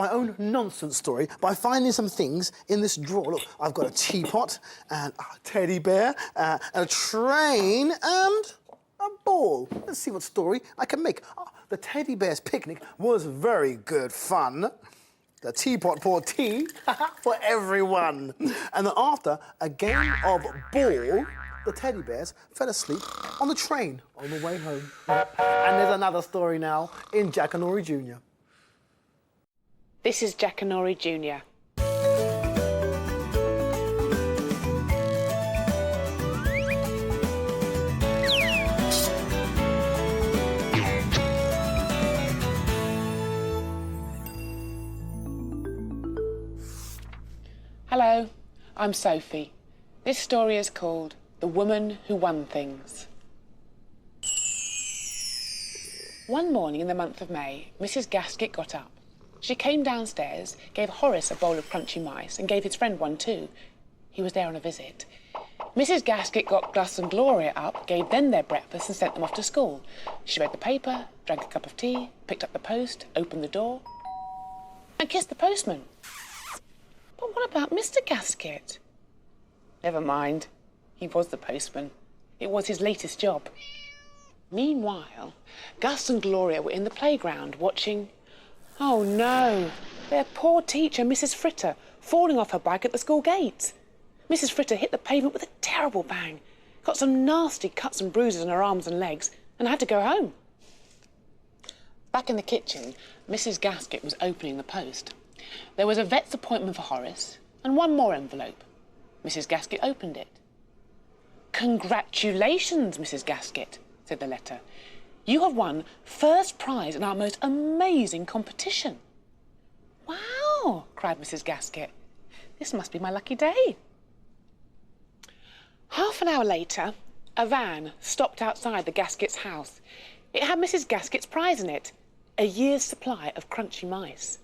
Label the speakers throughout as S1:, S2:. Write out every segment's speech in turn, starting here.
S1: my own nonsense story by finding some things in this drawer. Look, I've got a teapot and a teddy bear, and a train and a ball. Let's see what story I can make. Oh, the teddy bear's picnic was very good fun. The teapot poured tea for everyone. And then after a game of ball, the teddy bears fell asleep on the train on the way home. And there's another story now in Jackanory Jr.
S2: This is Jackanory Jr. Hello, I'm Sophie. This story is called The Woman Who Won Things. One morning in the month of May, Mrs. Gaskett got up. She came downstairs, gave Horace a bowl of crunchy mice and gave his friend one too. He was there on a visit. Mrs. Gaskett got Gus and Gloria up, gave them their breakfast and sent them off to school. She read the paper, drank a cup of tea, picked up the post, opened the door and kissed the postman. But what about Mr. Gaskett? Never mind. He was the postman. It was his latest job. Meanwhile, Gus and Gloria were in the playground watching... Oh, no. Their poor teacher, Mrs. Fritter, falling off her bike at the school gate. Mrs. Fritter hit the pavement with a terrible bang, got some nasty cuts and bruises on her arms and legs, and had to go home. Back in the kitchen, Mrs. Gaskett was opening the post. There was a vet's appointment for Horace and one more envelope. Mrs. Gaskett opened it. "Congratulations, Mrs. Gaskett," said the letter. "You have won first prize in our most amazing competition." "Wow," cried Mrs. Gaskett. "This must be my lucky day." Half an hour later, a van stopped outside the Gaskett's house. It had Mrs. Gaskett's prize in it, a year's supply of crunchy mice.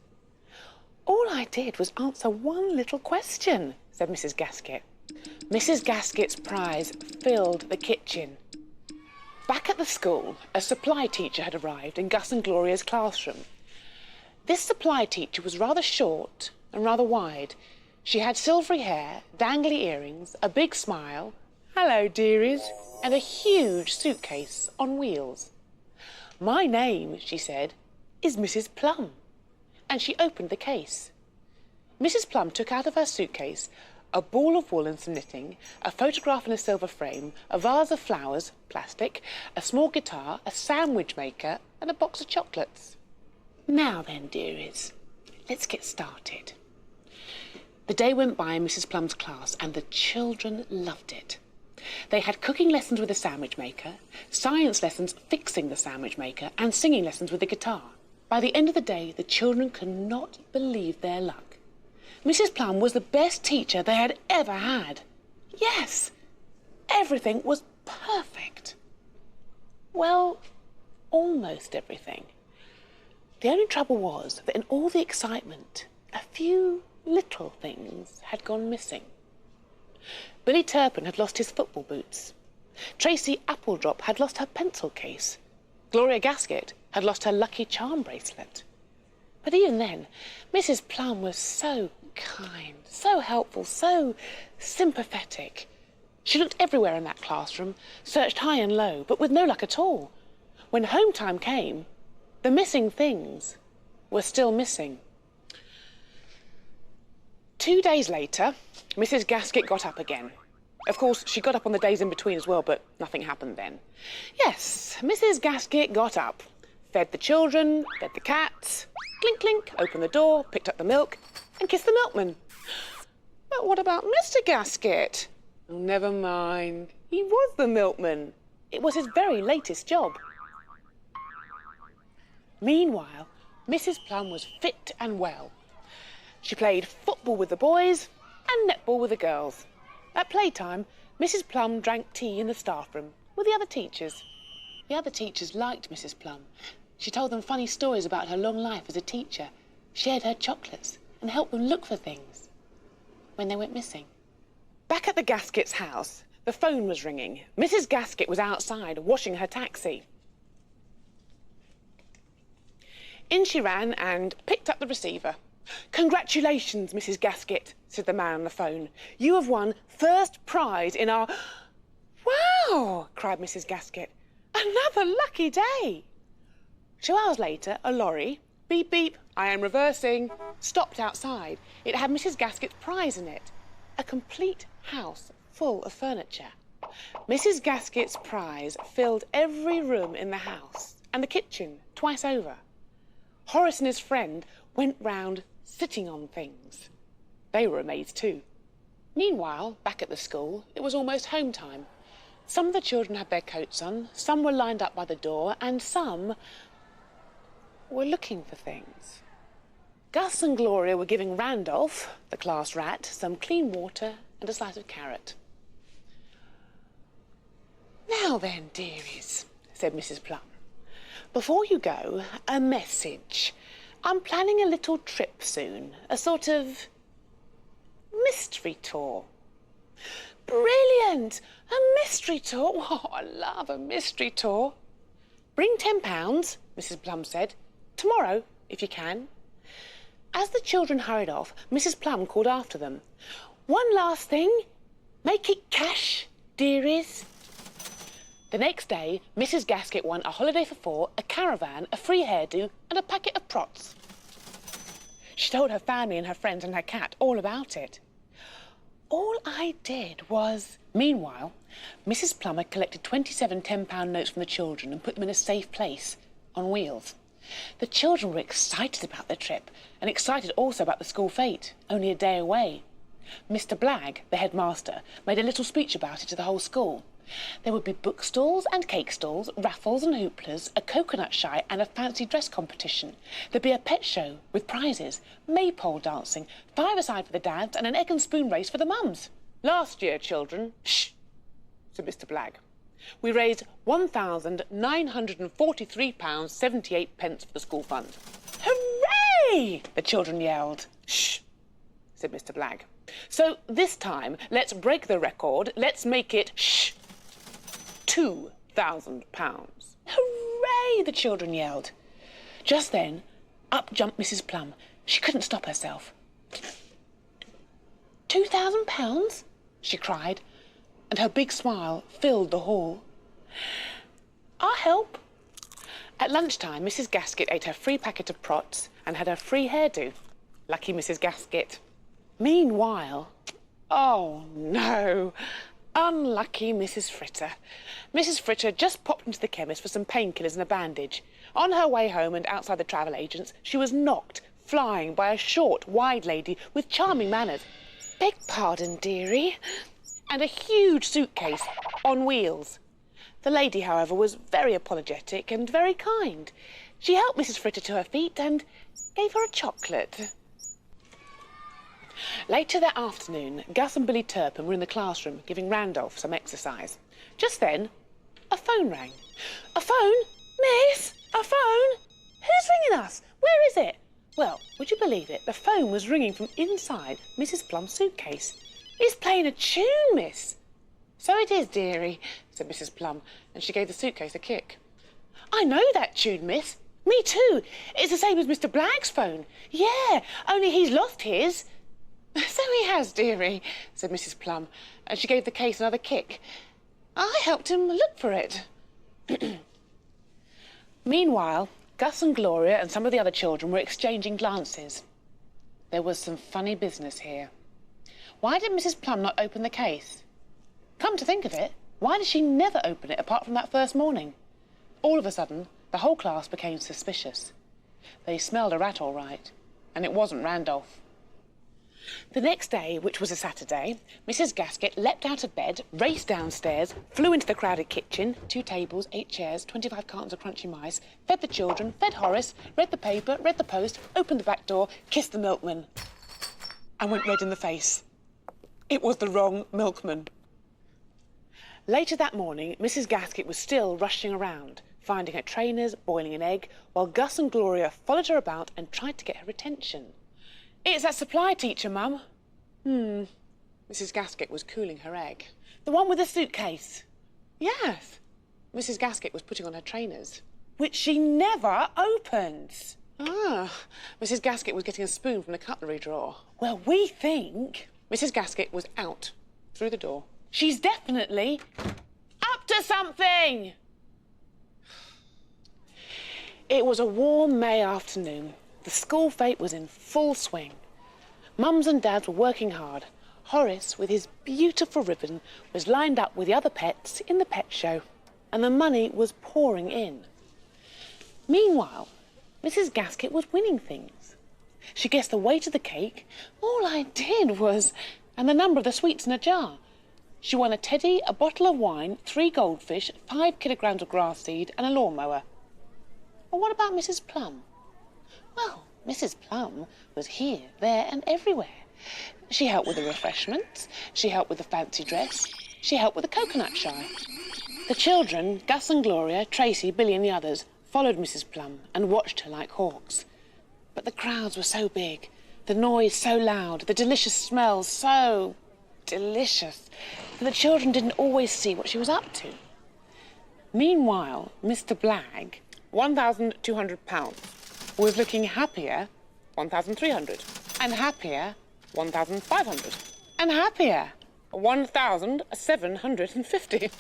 S2: "All I did was answer one little question," said Mrs. Gaskett. Mrs. Gaskett's prize filled the kitchen. Back at the school, a supply teacher had arrived in Gus and Gloria's classroom. This supply teacher was rather short and rather wide. She had silvery hair, dangly earrings, a big smile, "Hello, dearies," and a huge suitcase on wheels. "My name," she said, "is Mrs. Plum." And she opened the case. Mrs. Plum took out of her suitcase a ball of wool and some knitting, a photograph in a silver frame, a vase of flowers, plastic, a small guitar, a sandwich maker, and a box of chocolates. "Now then, dearies, let's get started." The day went by in Mrs. Plum's class, and the children loved it. They had cooking lessons with the sandwich maker, science lessons fixing the sandwich maker, and singing lessons with the guitar. By the end of the day, the children could not believe their luck. Mrs. Plum was the best teacher they had ever had. Yes, everything was perfect. Well, almost everything. The only trouble was that in all the excitement, a few little things had gone missing. Billy Turpin had lost his football boots. Tracy Appledrop had lost her pencil case. Gloria Gaskett had lost her lucky charm bracelet. But even then, Mrs. Plum was so kind, so helpful, so sympathetic. She looked everywhere in that classroom, searched high and low, but with no luck at all. When home time came, the missing things were still missing. 2 days later, Mrs. Gaskett got up again. Of course, she got up on the days in between as well, but nothing happened then. Yes, Mrs. Gaskett got up, fed the children, fed the cats, clink, clink, opened the door, picked up the milk, and kissed the milkman. But what about Mr. Gaskett? Oh, never mind. He was the milkman. It was his very latest job. Meanwhile, Mrs. Plum was fit and well. She played football with the boys and netball with the girls. At playtime, Mrs. Plum drank tea in the staff room with the other teachers. The other teachers liked Mrs. Plum. She told them funny stories about her long life as a teacher, shared her chocolates, and helped them look for things when they went missing. Back at the Gaskett's house, the phone was ringing. Mrs. Gaskett was outside washing her taxi. In she ran and picked up the receiver. "Congratulations, Mrs. Gaskett," said the man on the phone. "You have won first prize in our..." "Wow!" cried Mrs. Gaskett. "Another lucky day!" 2 hours later, a lorry, beep beep, I am reversing, stopped outside. It had Mrs. Gaskett's prize in it. A complete house full of furniture. Mrs. Gaskett's prize filled every room in the house and the kitchen twice over. Horace and his friend went round sitting on things. They were amazed too. Meanwhile, back at the school, it was almost home time. Some of the children had their coats on, some were lined up by the door, and some were looking for things. Gus and Gloria were giving Randolph, the class rat, some clean water and a slice of carrot. "Now then, dearies," said Mrs. Plum. "Before you go, a message. I'm planning a little trip soon, a sort of mystery tour." "Brilliant! A mystery tour? Oh, I love a mystery tour." "Bring £10, Mrs. Plum said. "Tomorrow, if you can." As the children hurried off, Mrs. Plum called after them. "One last thing. Make it cash, dearies." The next day, Mrs. Gaskett won a holiday for 4, a caravan, a free hairdo, and a packet of prots. She told her family and her friends and her cat all about it. All I did was... Meanwhile, Mrs. Plum had collected 27 £10 notes from the children and put them in a safe place, on wheels. The children were excited about the trip, and excited also about the school fete, only a day away. Mr. Blagg, the headmaster, made a little speech about it to the whole school. There would be book-stalls and cake stalls, raffles and hooplas, a coconut shy and a fancy dress competition. There'd be a pet show with prizes, maypole dancing, five-a-side for the dads and an egg and spoon race for the mums. "Last year, children..." "Shh," said Mr. Blagg. "We raised £1,943.78 for the school fund." "Hooray!" the children yelled. "Shh," said Mr. Blagg. "So this time, let's break the record. Let's make it, shh, £2,000. "Hooray!" the children yelled. Just then, up jumped Mrs. Plum. She couldn't stop herself. £2,000? she cried, and her big smile filled the hall. "I'll help." At lunchtime, Mrs. Gaskett ate her free packet of prots and had her free hairdo. Lucky Mrs. Gaskett. Meanwhile, oh no, unlucky Mrs. Fritter. Mrs. Fritter just popped into the chemist for some painkillers and a bandage. On her way home and outside the travel agent's, she was knocked flying by a short, wide lady with charming manners. "Beg pardon, dearie," and a huge suitcase on wheels. The lady, however, was very apologetic and very kind. She helped Mrs. Fritter to her feet and gave her a chocolate. Later that afternoon, Gus and Billy Turpin were in the classroom giving Randolph some exercise. Just then, a phone rang. "A phone? Miss? A phone? Who's ringing us? Where is it?" Well, would you believe it? The phone was ringing from inside Mrs. Plum's suitcase. "It's playing a tune, miss." "So it is, dearie," said Mrs. Plum, and she gave the suitcase a kick. "I know that tune, miss. Me too. It's the same as Mr. Blagg's phone. Yeah, only he's lost his." "So he has, dearie," said Mrs. Plum, and she gave the case another kick. "I helped him look for it." Meanwhile, Gus and Gloria and some of the other children were exchanging glances. There was some funny business here. Why did Mrs. Plum not open the case? Come to think of it, why did she never open it apart from that first morning? All of a sudden, the whole class became suspicious. They smelled a rat all right, and it wasn't Randolph. The next day, which was a Saturday, Mrs. Gaskett leapt out of bed, raced downstairs, flew into the crowded kitchen, 2 tables, 8 chairs, 25 cartons of crunchy mice, fed the children, fed Horace, read the paper, read the Post, opened the back door, kissed the milkman, and went red in the face. It was the wrong milkman. Later that morning, Mrs. Gaskett was still rushing around, finding her trainers, boiling an egg, while Gus and Gloria followed her about and tried to get her attention. "It's that supply teacher, Mum." Mrs. Gaskett was cooling her egg. "The one with the suitcase?" "Yes." Mrs. Gaskett was putting on her trainers, which she never opens. Ah, Mrs. Gaskett was getting a spoon from the cutlery drawer. Well, we think Mrs. Gaskett was out through the door. She's definitely up to something! It was a warm May afternoon. The school fete was in full swing. Mums and dads were working hard. Horace, with his beautiful ribbon, was lined up with the other pets in the pet show, and the money was pouring in. Meanwhile, Mrs. Gaskett was winning things. She guessed the weight of the cake. All I did was... and the number of the sweets in a jar. She won a teddy, a bottle of wine, 3 goldfish, 5 kilograms of grass seed and a lawnmower. Well, what about Mrs. Plum? Well, Mrs. Plum was here, there and everywhere. She helped with the refreshments, she helped with the fancy dress, she helped with the coconut shy. The children, Gus and Gloria, Tracy, Billy and the others, followed Mrs. Plum and watched her like hawks. But the crowds were so big, the noise so loud, the delicious smells so delicious, that the children didn't always see what she was up to. Meanwhile, Mr. Blagg, £1,200, was looking happier, 1,300, and happier, 1,500, and happier, 1,750.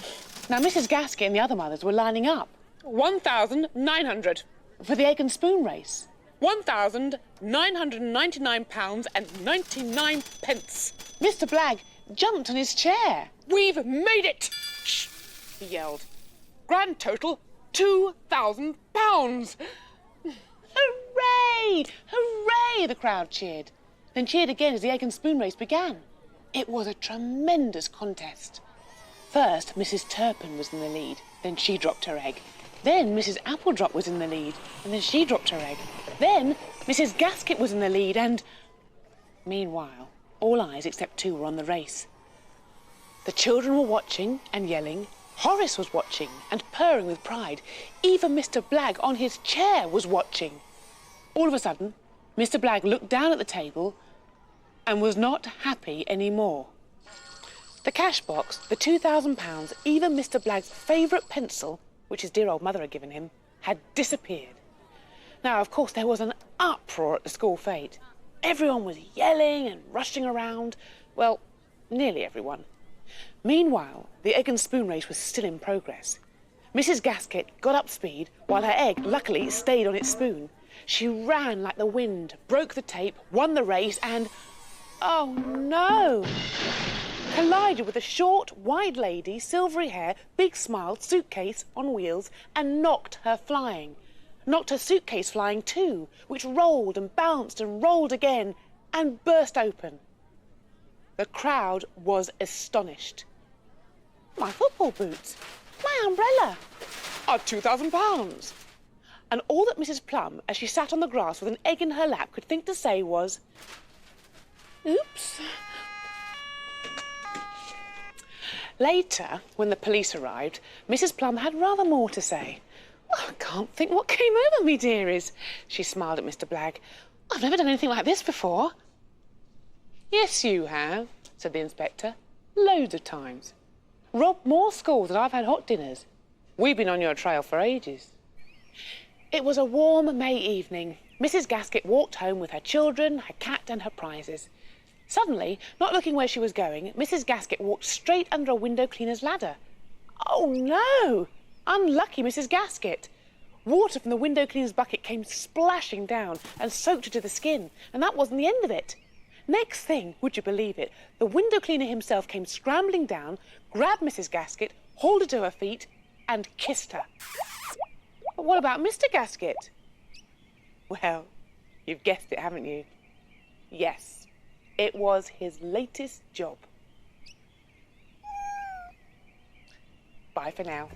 S2: Now, Mrs. Gaskett and the other mothers were lining up, 1,900, for the egg and spoon race. £1,999 and 99 pence. Mr. Blagg jumped on his chair. We've made it! Shh, he yelled. Grand total, £2,000. Hooray! Hooray! The crowd cheered. Then cheered again as the egg and spoon race began. It was a tremendous contest. First, Mrs. Turpin was in the lead. Then she dropped her egg. Then Mrs. Appledrop was in the lead. And then she dropped her egg. Then Mrs. Gaskett was in the lead and... Meanwhile, all eyes except 2 were on the race. The children were watching and yelling. Horace was watching and purring with pride. Even Mr. Blagg on his chair was watching. All of a sudden, Mr. Blagg looked down at the table and was not happy anymore. The cash box, the £2,000, even Mr. Blagg's favourite pencil, which his dear old mother had given him, had disappeared. Now, of course, there was an uproar at the school fete. Everyone was yelling and rushing around. Well, nearly everyone. Meanwhile, the egg and spoon race was still in progress. Mrs. Gaskett got up speed, while her egg, luckily, stayed on its spoon. She ran like the wind, broke the tape, won the race, and... oh, no! Collided with a short, wide lady, silvery hair, big smile, suitcase on wheels, and knocked her flying. Knocked her suitcase flying too, which rolled and bounced and rolled again and burst open. The crowd was astonished. My football boots, my umbrella, are £2,000. And all that Mrs. Plum, as she sat on the grass with an egg in her lap, could think to say was, oops. Later, when the police arrived, Mrs. Plum had rather more to say. Well, I can't think what came over me, dearies. She smiled at Mr. Blagg. I've never done anything like this before. Yes, you have, said the inspector. Loads of times. Robbed more schools than I've had hot dinners. We've been on your trail for ages. It was a warm May evening. Mrs. Gaskett walked home with her children, her cat and her prizes. Suddenly, not looking where she was going, Mrs. Gaskett walked straight under a window cleaner's ladder. Oh, no! Unlucky Mrs. Gaskett. Water from the window cleaner's bucket came splashing down and soaked her to the skin, and that wasn't the end of it. Next thing, would you believe it, the window cleaner himself came scrambling down, grabbed Mrs. Gaskett, hauled her to her feet, and kissed her. But what about Mr. Gaskett? Well, you've guessed it, haven't you? Yes, it was his latest job. Bye for now.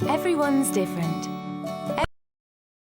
S3: Everyone's different.